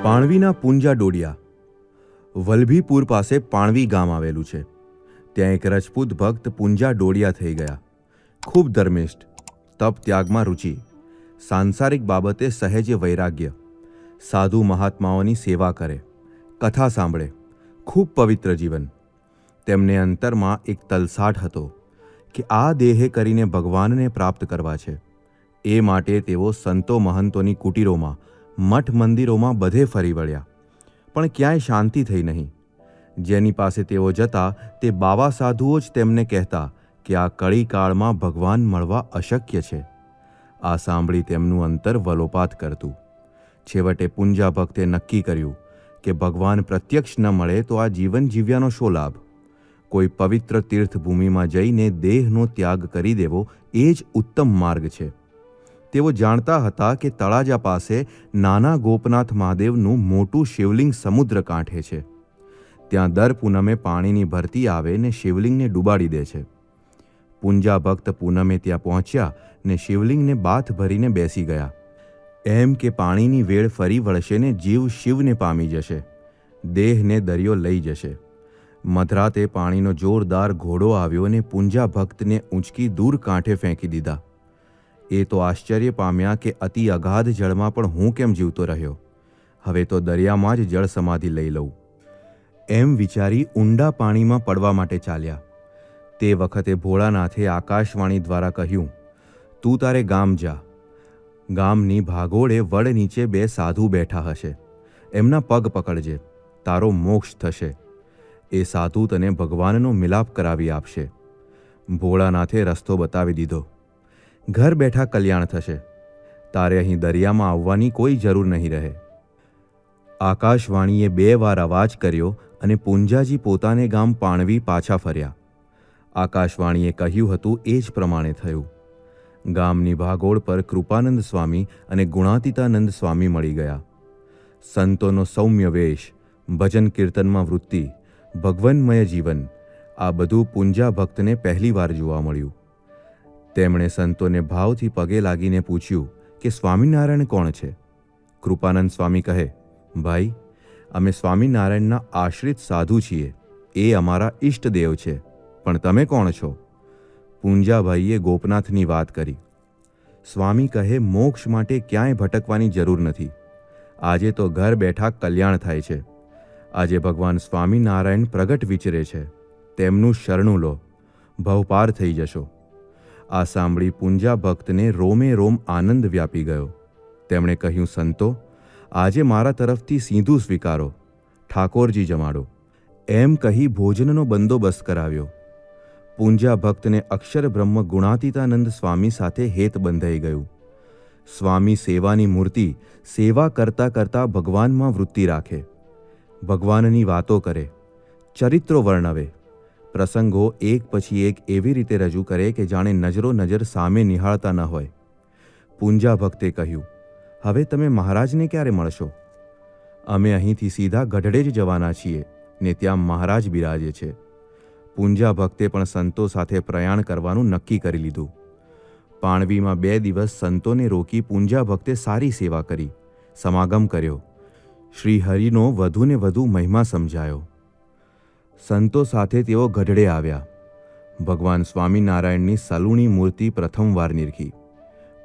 પાણવીના પૂંજા ડોડિયા. વલભીપુર પાસે પાણવી ગામ આવેલું છે. ત્યાં એક રજપૂત ભક્ત પૂંજા ડોડિયા થઈ ગયા. ખૂબ ધર્મિષ્ઠ, તપ ત્યાગમાં રુચિ, સાંસારિક બાબતે સહેજે વૈરાગ્ય, સાધુ મહાત્માઓની સેવા કરે, કથા સાંભળે, ખૂબ પવિત્ર જીવન. તેમને અંતરમાં એક તલસાટ હતો કે આ દેહે કરીને ભગવાનને પ્રાપ્ત કરવા છે. એ માટે તેઓ સંતો મહંતોની કુટીરોમાં, મઠ મંદિરોમાં બધે ફરી વળ્યા, પણ ક્યાંય શાંતિ થઈ નહીં. જેની પાસે તેઓ જતા તે બાવા સાધુઓ જ તેમને કહેતા કે આ કળીકાળમાં ભગવાન મળવા અશક્ય છે. આ સાંભળી તેમનું અંતર વલોપાત કરતું. છેવટે પૂંજા ભક્તે નક્કી કર્યું કે ભગવાન પ્રત્યક્ષ ન મળે તો આ જીવન જીવ્યાનો શો લાભ? કોઈ પવિત્ર તીર્થભૂમિમાં જઈને દેહનો ત્યાગ કરી દેવો એ જ ઉત્તમ માર્ગ છે. તેઓ જાણતા હતા કે તળાજા પાસે નાના ગોપનાથ મહાદેવનું મોટું શિવલિંગ સમુદ્ર કાંઠે છે. ત્યાં દર પૂનમે પાણીની ભરતી આવે ને શિવલિંગને ડૂબાડી દે છે. પૂંજા ભક્ત પૂનમે ત્યાં પહોંચ્યા ને શિવલિંગને બાથ ભરીને બેસી ગયા. એમ કે પાણીની વેળ ફરી વળશે ને જીવ શિવને પામી જશે, દેહને દરિયો લઈ જશે. મધરાતે પાણીનો જોરદાર ઘોડો આવ્યો ને પૂંજા ભક્તને ઊંચકી દૂર કાંઠે ફેંકી દીધા. એ તો આશ્ચર્ય પામ્યા કે અતિ અગાધ જળમાં પણ હું કેમ જીવતો રહ્યો? હવે તો દરિયામાં જ જળ સમાધિ લઈ લઉં. એમ વિચારી ઊંડા પાણીમાં પડવા માટે ચાલ્યા. તે વખતે ભોળાનાથે આકાશવાણી દ્વારા કહ્યું, તું તારે ગામ જા. ગામની ભાગોળે વડ નીચે બે સાધુ બેઠા હશે, એમના પગ પકડજે, તારો મોક્ષ થશે. એ સાધુ તને ભગવાનનો મિલાપ કરાવી આપશે. ભોળાનાથે રસ્તો બતાવી દીધો. ઘર બેઠા કલ્યાણ થશે. તારે અહીં દરિયામાં આવવાની કોઈ જરૂર નહીં રહે. આકાશવાણીએ 2 વાર અવાજ કર્યો અને પૂંજાજી પોતાને ગામ પાણવી પાછા ફર્યા. આકાશવાણીએ કહ્યું હતું એ જ પ્રમાણે થયું. ગામની ભાગોળ પર કૃપાનંદ સ્વામી અને ગુણાતીતાનંદ સ્વામી મળી ગયા. સંતોનો સૌમ્ય વેશ, ભજન કીર્તનમાં વૃત્તિ, ભગવન્મય જીવન, આ બધું પૂંજા ભક્તને પહેલીવાર જોવા મળ્યું. તેમણે સંતોને ભાવથી પગે લાગીને પૂછ્યું કે સ્વામિનારાયણ કોણ છે? કૃપાનંદ સ્વામી કહે, ભાઈ, અમે સ્વામિનારાયણના આશ્રિત સાધુ છીએ. એ અમારા ઈષ્ટદેવ છે. પણ તમે કોણ છો? પૂંજાભાઈએ ગોપનાથની વાત કરી. સ્વામી કહે, મોક્ષ માટે ક્યાંય ભટકવાની જરૂર નથી. આજે તો ઘર બેઠા કલ્યાણ થાય છે. આજે ભગવાન સ્વામિનારાયણ પ્રગટ વિચરે છે. તેમનું શરણું લો, ભવપાર થઈ જશો. આ સાંભળી પૂંજા ભક્તને રોમે રોમ આનંદ વ્યાપી ગયો. તેમણે કહ્યું, સંતો, આજે મારા તરફથી સીધું સ્વીકારો, ઠાકોરજી જમાડો. એમ કહી ભોજનનો બંદોબસ્ત કરાવ્યો. પૂંજા ભક્તને અક્ષર બ્રહ્મ ગુણાતીતાનંદ સ્વામી સાથે હેત બંધાઈ ગયું. સ્વામી સેવાની મૂર્તિ, સેવા કરતાં કરતાં ભગવાનમાં વૃત્તિ રાખે, ભગવાનની વાતો કરે, ચરિત્રો વર્ણવે, પ્રસંગો એક પછી એક એવી રીતે રજૂ કરે કે જાણે નજરો નજર સામે નિહાળતા ન હોય. પૂંજા ભક્તે કહ્યું, હવે તમે મહારાજને ક્યારે મળશો? અમે અહીંથી સીધા ગઢડે જ જવાના છીએ ને ત્યાં મહારાજ બિરાજે છે. પૂંજા ભક્તે પણ સંતો સાથે પ્રયાણ કરવાનું નક્કી કરી લીધું. પાણવીમાં 2 દિવસ સંતોને રોકી પૂંજા ભક્તે સારી સેવા કરી, સમાગમ કર્યો. શ્રી હરિનો વધુને વધુ મહિમા સમજાયો. સંતો સાથે તેઓ ગઢડે આવ્યા. ભગવાન સ્વામિનારાયણની સલુણી મૂર્તિ પ્રથમવાર નિરખી.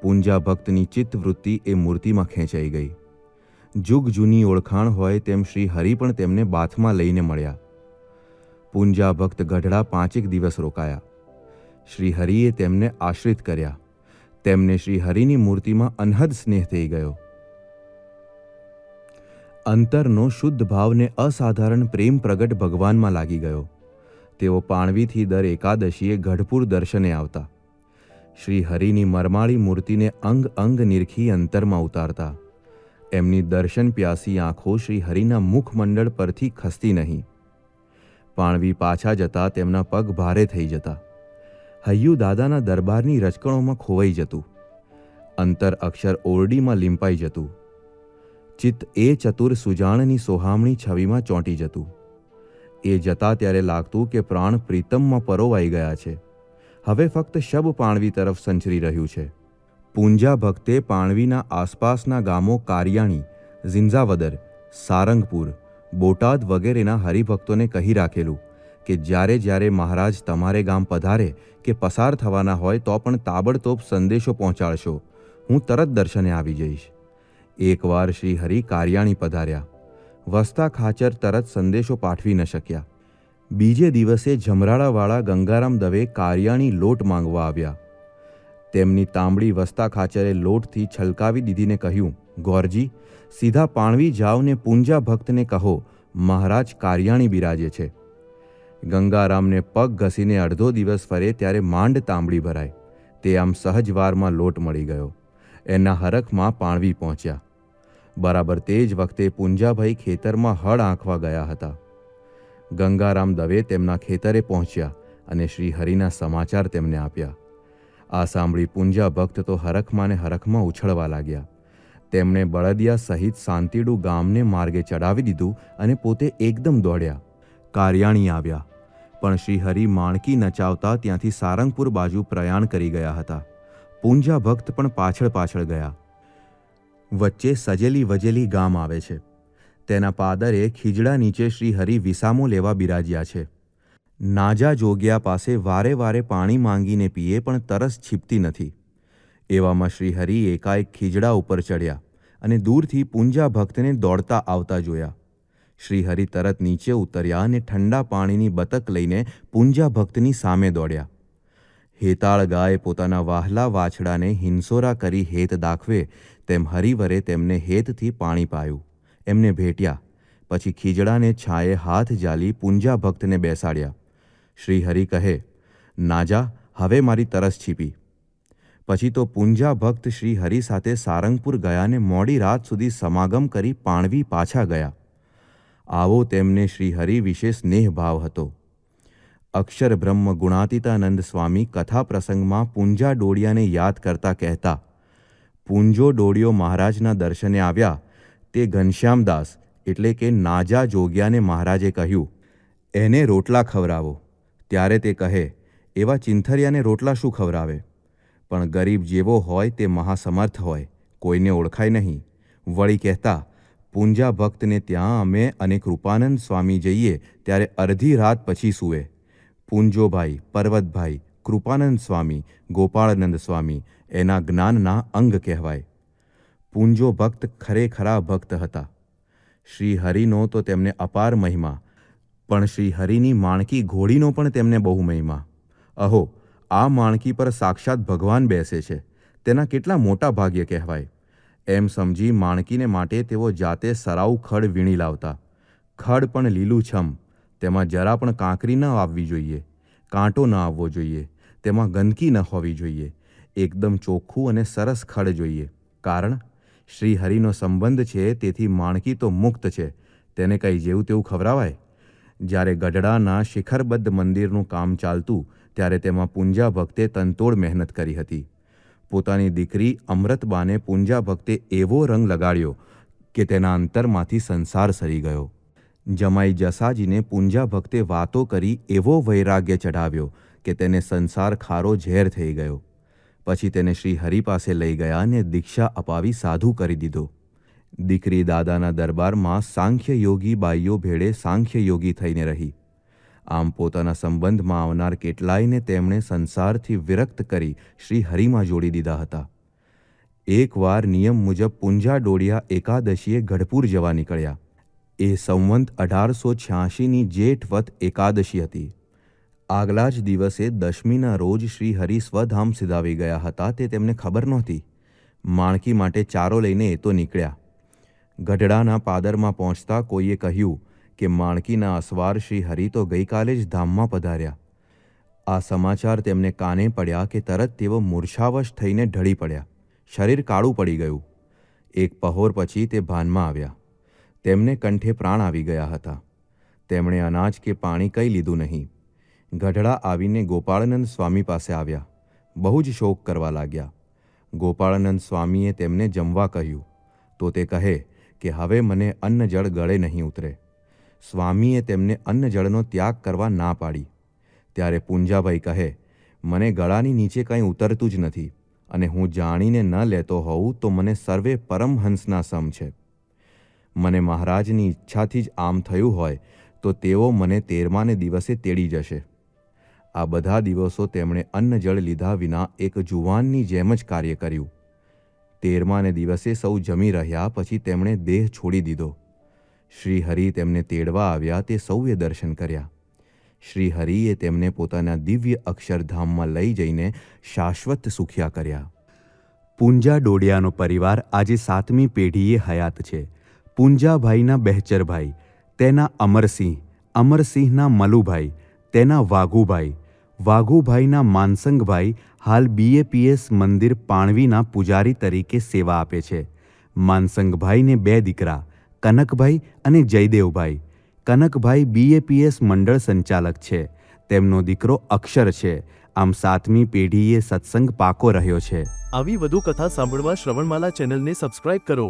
પૂંજા ભક્તની ચિત્તવૃત્તિ એ મૂર્તિમાં ખેંચાઈ ગઈ. જુગ જૂની ઓળખાણ હોય તેમ શ્રી હરિ પણ તેમને બાથમાં લઈને મળ્યા. પૂંજા ભક્ત ગઢડા 5 દિવસ રોકાયા. શ્રી હરિએ તેમને આશ્રિત કર્યા. તેમને શ્રી હરિની મૂર્તિમાં અનહદ સ્નેહ થઈ ગયો. અંતરનો શુદ્ધ ભાવને અસાધારણ પ્રેમ પ્રગટ ભગવાનમાં લાગી ગયો. તેઓ પાણવીથી દર એકાદશીએ ગઢપુર દર્શને આવતા. શ્રી હરિની મરમાળી મૂર્તિને અંગ અંગ નિરખી અંતરમાં ઉતારતા. એમની દર્શન પ્યાસી આંખો શ્રી હરિના મુખમંડળ પરથી ખસતી નહીં. પાણવી પાછા જતા તેમના પગ ભારે થઈ જતા. હૈયું દાદાના દરબારની રચકણોમાં ખોવાઈ જતું. અંતર અક્ષર ઓરડીમાં લીંપાઈ જતું. ચિત્ત એ ચતુર સુજાણની સોહામણી છવિમાં ચોંટી જતું. એ જતા ત્યારે લાગતું કે પ્રાણ પ્રીતમમાં પરોવાઈ ગયા છે. હવે ફક્ત શબ પાણવી તરફ સંચરી રહ્યું છે. પૂંજા ભક્તે પાણવીના આસપાસના ગામો કારિયાણી, ઝિંઝાવદર, સારંગપુર, બોટાદ વગેરેના હરિભક્તોને કહી રાખેલું કે જ્યારે જ્યારે મહારાજ તમારે ગામ પધારે કે પસાર થવાના હોય તો પણ તાબડતોબ સંદેશો પહોંચાડશો, હું તરત દર્શને આવી જઈશ. એકવાર શ્રી હરિ કારિયાણી પધાર્યા. વસતા ખાચર તરત સંદેશો પાઠવી ન શક્યા. બીજે દિવસે જમરાળાવાળા ગંગારામ દવે કારિયાણી લોટ માંગવા આવ્યા. તેમની તાંબડી વસતા ખાચરે લોટથી છલકાવી દીધીને કહ્યું, ગોરજી, સીધા પાણવી જાઓ ને પૂંજા ભક્તને કહો મહારાજ કારિયાણી બિરાજે છે. ગંગારામને પગ ઘસીને અડધો દિવસ ફરે ત્યારે માંડ તાંબડી ભરાય. તે આમ સહજવારમાં લોટ મળી ગયો. એના હરખમાં પાણવી પહોંચ્યા. બરાબર તે જ વખતે પૂંજાભાઈ ખેતરમાં હળ આંખવા ગયા હતા. ગંગારામ દવે તેમના ખેતરે પહોંચ્યા અને શ્રી હરિના સમાચાર તેમને આપ્યા. આ સાંભળી પૂંજા ભક્ત તો હરખમાં ને હરખમાં ઉછળવા લાગ્યા. તેમણે બળદિયા સહિત શાંતિડું ગામને માર્ગે ચડાવી દીધું અને પોતે એકદમ દોડ્યા. કારિયાણી આવ્યા, પણ શ્રી હરિ માણકી નચાવતા ત્યાંથી સારંગપુર બાજુ પ્રયાણ કરી ગયા હતા. પૂંજા ભક્ત પણ પાછળ પાછળ ગયા. વચ્ચે સજેલી વજેલી ગામ આવે છે. તેના પાદરે ખીજડા નીચે શ્રી હરિ વિસામો લેવા બિરાજ્યા છે. નાજા જોગ્યા પાસે વારે વારે પાણી માંગીને પીએ પણ તરસ છીપતી નથી. એવામાં શ્રી હરિ એકાએક ખીજડા ઉપર ચડ્યા અને દૂરથી પૂંજા ભક્તને દોડતા આવતા જોયા. શ્રી હરિ તરત નીચે ઉતર્યા અને ઠંડા પાણીની બતક લઈને પૂંજા ભક્તની સામે દોડ્યા. હેતાળ ગાય પોતાના વહાલા વાછડાને હિંસોરા કરી હેત દાખવે તેમ હરિવરે તેમને હેતથી પાણી પાયું. એમને ભેટ્યા. પછી ખીજડાને છાંયે હાથ ઝાલી પૂંજા ભક્તને બેસાડ્યા. શ્રી હરિ કહે, નાજા, હવે મારી તરસ છીપી. પછી તો પૂંજા ભક્ત શ્રી હરિ સાથે સારંગપુર ગયા ને મોડી રાત સુધી સમાગમ કરી પાણવી પાછા ગયા. આવો તેમને શ્રી હરિ વિશે સ્નેહ ભાવ હતો. અક્ષર બ્રહ્મ ગુણાતીતાનંદ સ્વામી કથા પ્રસંગમાં પૂંજા ડોડિયાને યાદ કરતા કહેતા, પૂંજો ડોડિયો મહારાજના દર્શને આવ્યા તે ઘનશ્યામદાસ એટલે કે નાજા જોગ્યાને મહારાજે કહ્યું, એને રોટલા ખવડાવો. ત્યારે તે કહે, એવા ચિંથરિયાને રોટલા શું ખવડાવે? પણ ગરીબ જેવો હોય તે મહાસમર્થ હોય, કોઈને ઓળખાય નહીં. વળી કહેતા, પૂંજા ભક્તને ત્યાં અમે અને કૃપાનંદ સ્વામી જઈએ ત્યારે અડધી રાત પછી સૂવે. પૂંજોભાઈ, પર્વતભાઈ, કૃપાનંદ સ્વામી, ગોપાળનંદ સ્વામી એના જ્ઞાનના અંગ કહેવાય. પૂંજો ભક્ત ખરેખરા ભક્ત હતા. શ્રી હરિનો તો તેમને અપાર મહિમા, પણ શ્રી હરિની માણકી ઘોડીનો પણ તેમને બહુ મહિમા. અહો, આ માણકી પર સાક્ષાત ભગવાન બેસે છે, તેના કેટલા મોટા ભાગ્ય કહેવાય. એમ સમજી માણકીને માટે તેઓ જાતે સરાઉ ખડ વીણી લાવતા. ખડ પણ લીલુંછમ, તેમાં જરા પણ કાંકરી ન આવવી જોઈએ, કાંટો ન આવવો જોઈએ, તેમાં ગંદકી ન હોવી જોઈએ. એકદમ ચોખ્ખું અને સરસ ખડ જોઈએ. કારણ શ્રી હરિનો સંબંધ છે, તેથી માણકી તો મુક્ત છે, તેને કંઈ જેવું તેવું ખવડાવાય. જ્યારે ગઢડાના શિખરબદ્ધ મંદિરનું કામ ચાલતું ત્યારે તેમાં પૂંજા ભક્તે તનતોડ મહેનત કરી હતી. પોતાની દીકરી અમૃતબાને પૂંજા ભક્તે એવો રંગ લગાડ્યો કે તેના અંતરમાંથી સંસાર સરી ગયો. જમાઈ જસાજીને પૂંજા ભક્તે વાતો કરી એવો વૈરાગ્ય ચઢાવ્યો કે તેને સંસાર ખારો ઝેર થઈ ગયો. પછી તેને શ્રી હરિ પાસે લઈ ગયા અને દીક્ષા અપાવી સાધુ કરી દીધો. દીકરી દાદાના દરબારમાં સાંખ્ય યોગી બાઈઓ ભેળે સાંખ્ય યોગી થઈને રહી. આમ પોતાના સંબંધમાં આવનાર કેટલાયને તેમણે સંસારથી વિરક્ત કરી શ્રી હરિમાં જોડી દીધા હતા. એકવાર નિયમ મુજબ પૂંજા ડોડિયા એકાદશીએ ગઢપુર જવા નીકળ્યા. એ સંવંત 1886ની જેઠવત એકાદશી હતી. આગલા જ દિવસે દશમીના રોજ શ્રી હરિ સ્વધામ સિધાવી ગયા હતા તે તેમને ખબર નહોતી. માણકી માટે ચારો લઈને એ તો નીકળ્યા. ગઢડાના પાદરમાં પહોંચતા કોઈએ કહ્યું કે માણકીના અસવાર શ્રી હરિ તો ગઈકાલે જ ધામમાં પધાર્યા. આ સમાચાર તેમને કાને પડ્યા કે તરત તેઓ મૂર્છાવશ થઈને ઢળી પડ્યા. શરીર કાળું પડી ગયું. એક પહોર પછી તે ભાનમાં આવ્યા. તેમને કંઠે પ્રાણ આવી ગયા હતા. તેમણે અનાજ કે પાણી કંઈ લીધું નહીં. ગઢડા આવીને ગોપાળનંદ સ્વામી પાસે આવ્યા. બહુ જ શોક કરવા લાગ્યા. ગોપાળનંદ સ્વામીએ તેમને જમવા કહ્યું તો તે કહે કે હવે મને અન્ન જળ ગળે નહીં ઉતરે. સ્વામીએ તેમને અન્ન જળનો ત્યાગ કરવા ના પાડી. ત્યારે પૂંજાભાઈ કહે, મને ગળાની નીચે કંઈ ઉતરતું જ નથી અને હું જાણીને ન લેતો હોઉં તો મને સર્વે પરમહંસના સમ છે. મને મહારાજની ઈચ્છાથી જ આમ થયું હોય તો તેઓ મને 13માને દિવસે તેડી જશે. આ બધા દિવસો તેમણે અન્ન જળ લીધા વિના એક જુવાનની જેમ જ કાર્ય કર્યું. 13માને દિવસે સૌ જમી રહ્યા પછી તેમણે દેહ છોડી દીધો. શ્રીહરિ તેમને તેડવા આવ્યા તે સૌએ દર્શન કર્યા. શ્રીહરિએ તેમને પોતાના દિવ્ય અક્ષરધામમાં લઈ જઈને શાશ્વત સુખ્યા કર્યા. પૂંજા ડોડિયાનો પરિવાર આજે 7મી પેઢીએ હયાત છે. પૂંજાભાઈના બહેચરભાઈ, તેના અમરસિંહ, અમરસિંહના મલુભાઈ, તેના વાઘુભાઈ, વાઘુભાઈના માનસંગભાઈ હાલ BAPS મંદિર પાણવીના પૂજારી તરીકે સેવા આપે છે. માનસંગભાઈને 2 દીકરા, કનકભાઈ અને જયદેવભાઈ. કનકભાઈ BAPS મંડળ સંચાલક છે. તેમનો દીકરો અક્ષર છે. આમ 7મી પેઢીએ સત્સંગ પાકો રહ્યો છે. આવી વધુ કથા સાંભળવા શ્રવણમાલા ચેનલને સબસ્ક્રાઇબ કરો.